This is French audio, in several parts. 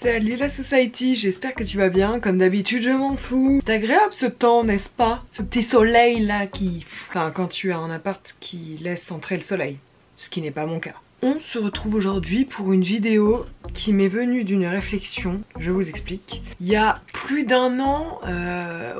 Salut la society, j'espère que tu vas bien. Comme d'habitude, je m'en fous. C'est agréable ce temps, n'est-ce pas? Ce petit soleil là qui... Enfin, quand tu as un appart qui laisse entrer le soleil. Ce qui n'est pas mon cas. On se retrouve aujourd'hui pour une vidéo qui m'est venue d'une réflexion, je vous explique. Il y a plus d'un an,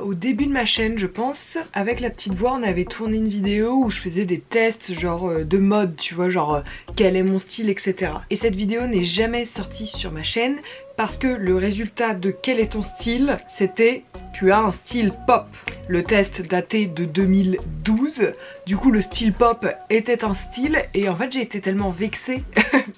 au début de ma chaîne je pense, avec la petite voix on avait tourné une vidéo où je faisais des tests genre de mode, tu vois, genre quel est mon style, etc. Et cette vidéo n'est jamais sortie sur ma chaîne parce que le résultat de quel est ton style, c'était tu as un style pop. Le test datait de 2012, du coup le style pop était un style et en fait j'ai été tellement vexée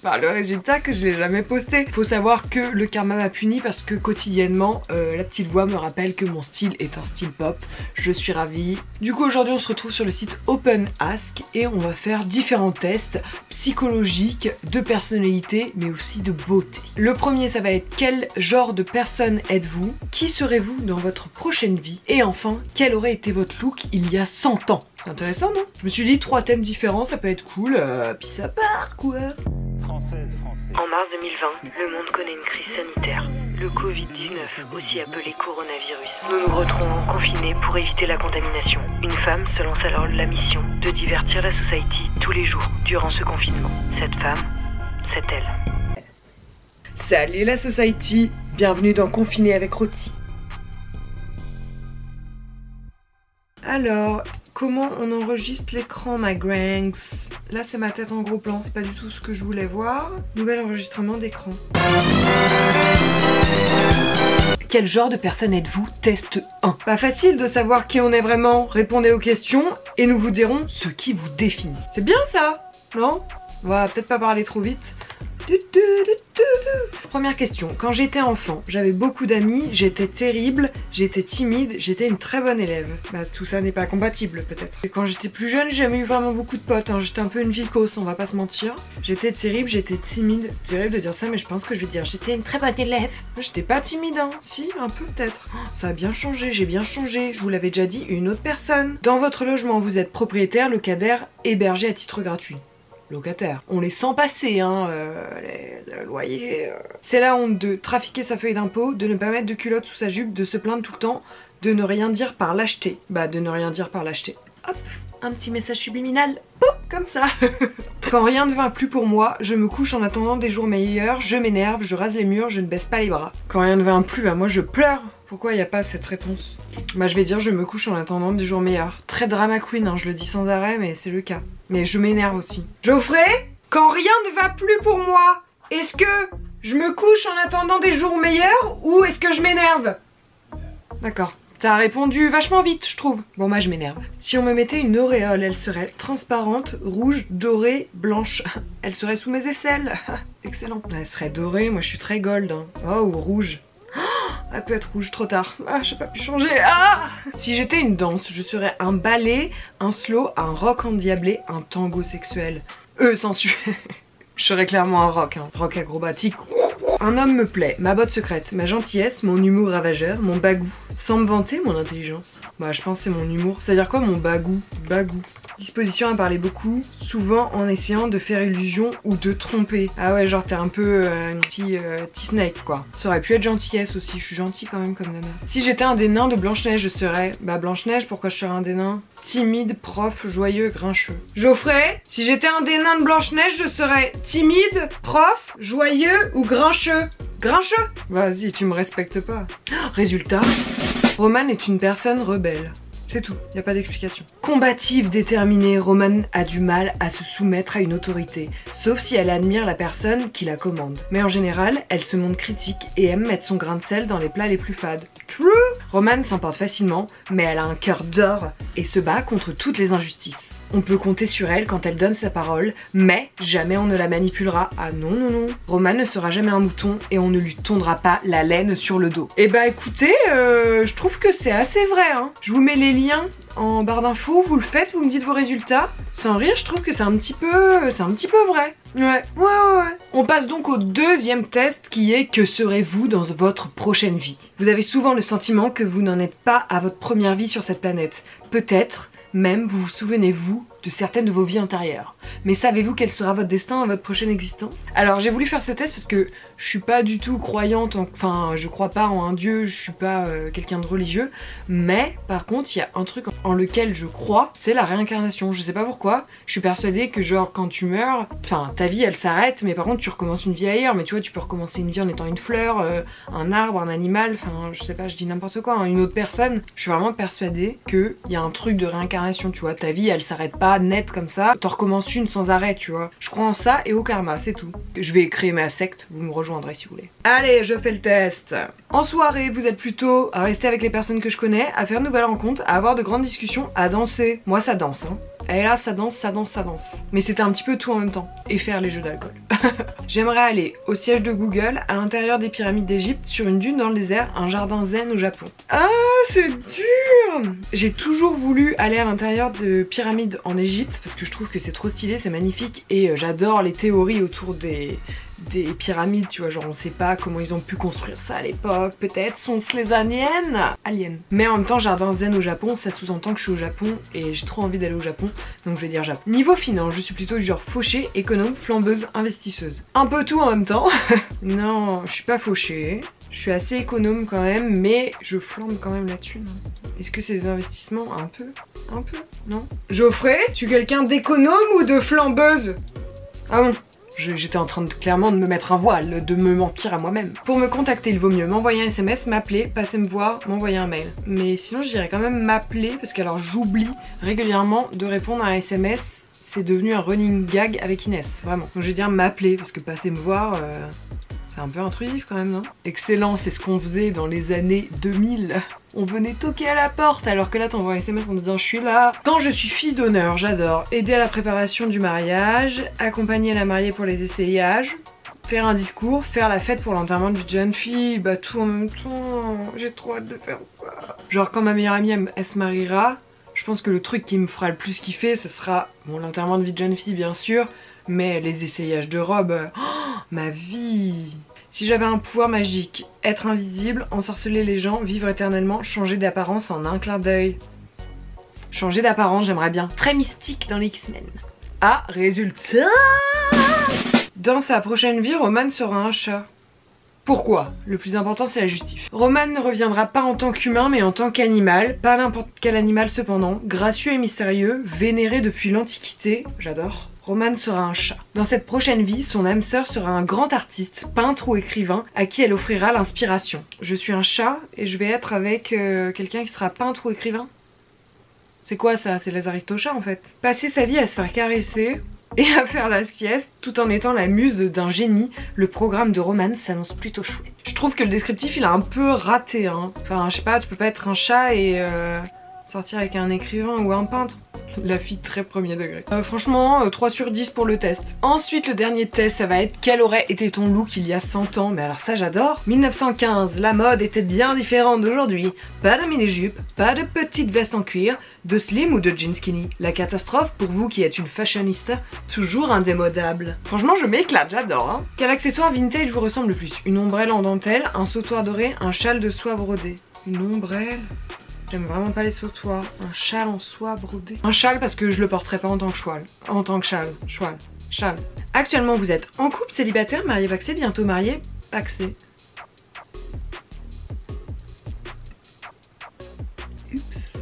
par le résultat que je l'ai jamais posté. Faut savoir que le karma m'a puni parce que quotidiennement la petite voix me rappelle que mon style est un style pop. Je suis ravie. Du coup aujourd'hui on se retrouve sur le site OpenAsk et on va faire différents tests psychologiques, de personnalité mais aussi de beauté. Le premier ça va être quel genre de personne êtes-vous? Qui serez-vous dans votre prochaine vie? Et enfin, quel aurait été votre look il y a 100 ans? C'est intéressant, non? Je me suis dit 3 thèmes différents, ça peut être cool, puis ça part quoi. Française. En mars 2020, le monde connaît une crise sanitaire, le Covid-19, aussi appelé coronavirus. Nous nous retrouvons confinés pour éviter la contamination. Une femme se lance alors la mission de divertir la society tous les jours durant ce confinement. Cette femme, c'est elle. Salut la society, bienvenue dans Confiné avec Roti. Alors, comment on enregistre l'écran, ma Granks? Là, c'est ma tête en gros plan, c'est pas du tout ce que je voulais voir. Nouvel enregistrement d'écran. Quel genre de personne êtes-vous? Test 1. Pas facile de savoir qui on est vraiment. Répondez aux questions et nous vous dirons ce qui vous définit. C'est bien ça, non? On va peut-être pas parler trop vite. Première question, quand j'étais enfant, j'avais beaucoup d'amis, j'étais terrible, j'étais timide, j'étais une très bonne élève. Bah tout ça n'est pas compatible peut-être. Et quand j'étais plus jeune, j'ai jamais eu vraiment beaucoup de potes, hein. J'étais un peu une vilcose, on va pas se mentir. J'étais terrible, j'étais timide. C'est terrible de dire ça mais je pense que je vais dire j'étais une très bonne élève. J'étais pas timide, hein. Si, un peu peut-être. Ça a bien changé, j'ai bien changé, je vous l'avais déjà dit, une autre personne. Dans votre logement, vous êtes propriétaire, locataire, hébergé à titre gratuit. Locataire. On les sent passer, hein, les loyers. C'est la honte de trafiquer sa feuille d'impôt, de ne pas mettre de culotte sous sa jupe, de se plaindre tout le temps, de ne rien dire par lâcheté. Bah, de ne rien dire par lâcheté. Hop, un petit message subliminal, pop, comme ça. Quand rien ne va plus pour moi, je me couche en attendant des jours meilleurs, je m'énerve, je rase les murs, je ne baisse pas les bras. Quand rien ne va plus, bah moi je pleure. Pourquoi il n'y a pas cette réponse? Bah je vais dire je me couche en attendant des jours meilleurs. Très drama queen, hein, je le dis sans arrêt mais c'est le cas. Mais je m'énerve aussi. Geoffrey, quand rien ne va plus pour moi, est-ce que je me couche en attendant des jours meilleurs ou est-ce que je m'énerve? D'accord. T'as répondu vachement vite, je trouve. Bon, moi, je m'énerve. Si on me mettait une auréole, elle serait transparente, rouge, dorée, blanche. Elle serait sous mes aisselles. Excellent. Elle serait dorée, moi, je suis très gold. Hein. Oh, ou rouge. Elle peut être rouge, trop tard. Ah, j'ai pas pu changer. Ah! Si j'étais une danse, je serais un ballet, un slow, un rock endiablé, un tango sexuel. Sensuel. Je serais clairement un rock, hein. Rock acrobatique. Un homme me plaît, ma botte secrète, ma gentillesse, mon humour ravageur, mon bagou. Sans me vanter, mon intelligence. Bah je pense que c'est mon humour. C'est-à-dire quoi mon bagou? Bagou. Disposition à parler beaucoup, souvent en essayant de faire illusion ou de tromper. Ah ouais, genre t'es un peu un petit snake quoi. Ça aurait pu être gentillesse aussi, je suis gentille quand même comme nana. Si j'étais un des nains de Blanche-Neige, je serais... Bah Blanche-Neige, pourquoi je serais un des nains? Timide, prof, joyeux, grincheux. Geoffrey, si j'étais un des nains de Blanche-Neige, je serais timide, prof, joyeux ou grincheux? Grincheux? Vas-y, tu me respectes pas. Résultat, Roman est une personne rebelle. C'est tout, y a pas d'explication. Combative, déterminée, Roman a du mal à se soumettre à une autorité, sauf si elle admire la personne qui la commande. Mais en général, elle se montre critique et aime mettre son grain de sel dans les plats les plus fades. True! Roman s'emporte facilement, mais elle a un cœur d'or et se bat contre toutes les injustices. On peut compter sur elle quand elle donne sa parole, mais jamais on ne la manipulera. Ah non, non, non. Roman ne sera jamais un mouton et on ne lui tondra pas la laine sur le dos. Et bah écoutez, je trouve que c'est assez vrai, hein. Je vous mets les liens en barre d'infos, vous le faites, vous me dites vos résultats. Sans rire, je trouve que c'est un petit peu vrai. Ouais. On passe donc au deuxième test qui est que serez-vous dans votre prochaine vie? Vous avez souvent le sentiment que vous n'en êtes pas à votre première vie sur cette planète. Peut-être même vous vous souvenez-vous de certaines de vos vies antérieures. Mais savez-vous quel sera votre destin dans votre prochaine existence? Alors j'ai voulu faire ce test parce que je suis pas du tout croyante, enfin je crois pas en un dieu, je suis pas quelqu'un de religieux, mais par contre il y a un truc en lequel je crois, c'est la réincarnation. Je sais pas pourquoi, je suis persuadée que genre quand tu meurs, enfin ta vie elle s'arrête, mais par contre tu recommences une vie ailleurs, mais tu vois tu peux recommencer une vie en étant une fleur, un arbre, un animal, enfin je sais pas, je dis n'importe quoi, hein, une autre personne. Je suis vraiment persuadée qu'il y a un truc de réincarnation, tu vois, ta vie elle s'arrête pas net comme ça, t'en recommences une sans arrêt, tu vois. Je crois en ça et au karma, c'est tout. Je vais créer ma secte, vous me rejoindrez si vous voulez. Allez, je fais le test. En soirée, vous êtes plutôt à rester avec les personnes que je connais, à faire de nouvelles rencontres, à avoir de grandes discussions, à danser. Moi ça danse, hein. Et là, ça danse, ça danse, ça danse. Mais c'était un petit peu tout en même temps. Et faire les jeux d'alcool. J'aimerais aller au siège de Google, à l'intérieur des pyramides d'Égypte, sur une dune dans le désert, un jardin zen au Japon. Ah, c'est dur! J'ai toujours voulu aller à l'intérieur de pyramides en Égypte, parce que je trouve que c'est trop stylé, c'est magnifique. Et j'adore les théories autour des pyramides, tu vois, genre on sait pas comment ils ont pu construire ça à l'époque, peut-être sont-ce les aliens. Mais en même temps, jardin zen au Japon, ça sous-entend que je suis au Japon et j'ai trop envie d'aller au Japon, donc je vais dire Japon. Niveau finance, je suis plutôt du genre fauchée, économe, flambeuse, investisseuse. Un peu tout en même temps. Non, je suis pas fauchée. Je suis assez économe quand même, mais je flambe quand même la thune. Est-ce que c'est des investissements? Un peu, non? Geoffrey, tu es quelqu'un d'économe ou de flambeuse? Ah bon? J'étais en train de clairement de me mettre un voile, de me mentir à moi-même. Pour me contacter, il vaut mieux m'envoyer un SMS, m'appeler, passer me voir, m'envoyer un mail. Mais sinon, je dirais quand même m'appeler, parce que alors j'oublie régulièrement de répondre à un SMS. C'est devenu un running gag avec Inès, vraiment. Donc je vais dire m'appeler, parce que passer me voir, c'est un peu intrusif quand même, non? Excellent, c'est ce qu'on faisait dans les années 2000. On venait toquer à la porte, alors que là t'envoies un SMS en disant je suis là. Quand je suis fille d'honneur, j'adore aider à la préparation du mariage, accompagner la mariée pour les essayages, faire un discours, faire la fête pour l'enterrement de vie de jeune fille, bah tout en même temps. J'ai trop hâte de faire ça. Genre quand ma meilleure amie elle se mariera, je pense que le truc qui me fera le plus kiffer, ce sera bon, l'enterrement de vie de jeune fille bien sûr, mais les essayages de robe, oh, ma vie. Si j'avais un pouvoir magique, être invisible, ensorceler les gens, vivre éternellement, changer d'apparence en un clin d'œil. Changer d'apparence, j'aimerais bien. Très mystique dans les X-Men. Ah, résultat! Dans sa prochaine vie, Roman sera un chat. Pourquoi? Le plus important c'est la justif. Roman ne reviendra pas en tant qu'humain mais en tant qu'animal, pas n'importe quel animal cependant, gracieux et mystérieux, vénéré depuis l'Antiquité, j'adore. Roman sera un chat. Dans cette prochaine vie, son âme sœur sera un grand artiste, peintre ou écrivain, à qui elle offrira l'inspiration. Je suis un chat et je vais être avec quelqu'un qui sera peintre ou écrivain. C'est quoi ça? C'est les Aristochats en fait. Passer sa vie à se faire caresser et à faire la sieste tout en étant la muse d'un génie, le programme de Roman s'annonce plutôt chouette. Je trouve que le descriptif il a un peu raté, hein. Enfin je sais pas, tu peux pas être un chat et sortir avec un écrivain ou un peintre. La fille très premier degré. Franchement, 3 sur 10 pour le test. Ensuite, le dernier test, ça va être quel aurait été ton look il y a 100 ans. Mais alors ça, j'adore. 1915, la mode était bien différente d'aujourd'hui. Pas de mini-jupe, pas de petite veste en cuir, de slim ou de jean skinny. La catastrophe pour vous qui êtes une fashionista, toujours indémodable. Franchement, je m'éclate, j'adore. Hein. Quel accessoire vintage vous ressemble le plus? Une ombrelle en dentelle, un sautoir doré, un châle de soie brodé. Une ombrelle? J'aime vraiment pas les sautoirs. Un châle en soie brodé. Un châle parce que je le porterai pas en tant que châle. En tant que châle. Châle. Actuellement vous êtes en couple, célibataire, marié, paxé, bientôt marié, paxé. Oups.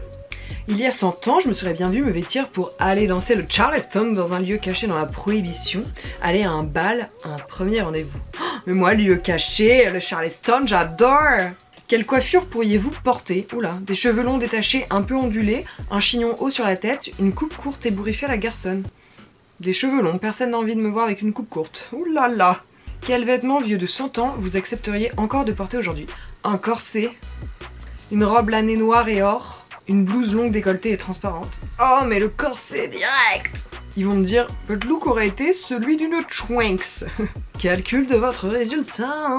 Il y a 100 ans, je me serais bien vue me vêtir pour aller danser le Charleston dans un lieu caché dans la prohibition. Aller à un bal, un premier rendez-vous. Oh, mais moi, lieu caché, le Charleston, j'adore! Quelle coiffure pourriez-vous porter? Oula, des cheveux longs détachés un peu ondulés, un chignon haut sur la tête, une coupe courte ébouriffée à la garçonne. Des cheveux longs, personne n'a envie de me voir avec une coupe courte. Oulala! Quel vêtement vieux de 100 ans vous accepteriez encore de porter aujourd'hui? Un corset, une robe lanée noire et or, une blouse longue décolletée et transparente. Oh mais le corset direct! Ils vont me dire, votre look aurait été celui d'une Schwanks. Calcul de votre résultat.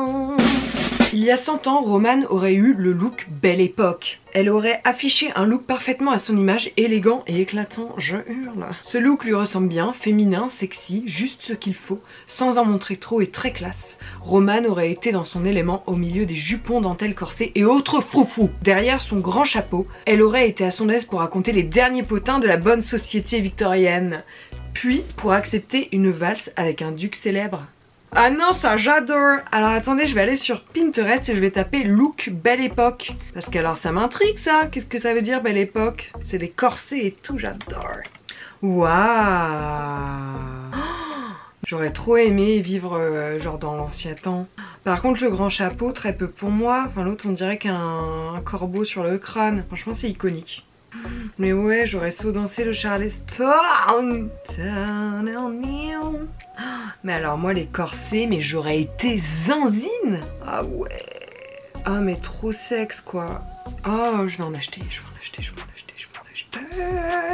Il y a 100 ans, Romane aurait eu le look Belle Époque. Elle aurait affiché un look parfaitement à son image, élégant et éclatant, je hurle. Ce look lui ressemble bien, féminin, sexy, juste ce qu'il faut, sans en montrer trop et très classe. Romane aurait été dans son élément au milieu des jupons, dentelles, corsets et autres froufrous. Derrière son grand chapeau, elle aurait été à son aise pour raconter les derniers potins de la bonne société victorienne. Puis pour accepter une valse avec un duc célèbre. Ah non, ça j'adore. Alors attendez, je vais aller sur Pinterest et je vais taper look Belle Époque. Parce que alors ça m'intrigue ça. Qu'est-ce que ça veut dire Belle Époque? C'est les corsets et tout, j'adore. Waouh. J'aurais trop aimé vivre genre dans l'ancien temps. Par contre le grand chapeau, très peu pour moi. Enfin l'autre on dirait qu'un corbeau sur le crâne. Franchement c'est iconique. Mais ouais, j'aurais saudancé le Charleston. Mais alors moi les corsets, mais j'aurais été zinzine. Ah ouais. Ah mais trop sexe quoi. Oh je vais en acheter, je vais en acheter, je vais en acheter, je vais en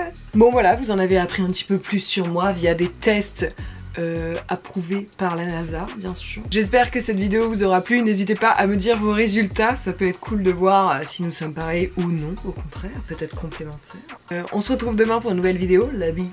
acheter. Bon voilà, vous en avez appris un petit peu plus sur moi via des tests approuvé par la NASA, bien sûr. J'espère que cette vidéo vous aura plu. N'hésitez pas à me dire vos résultats. Ça peut être cool de voir si nous sommes pareils ou non. Au contraire, peut-être complémentaires. On se retrouve demain pour une nouvelle vidéo. La vie.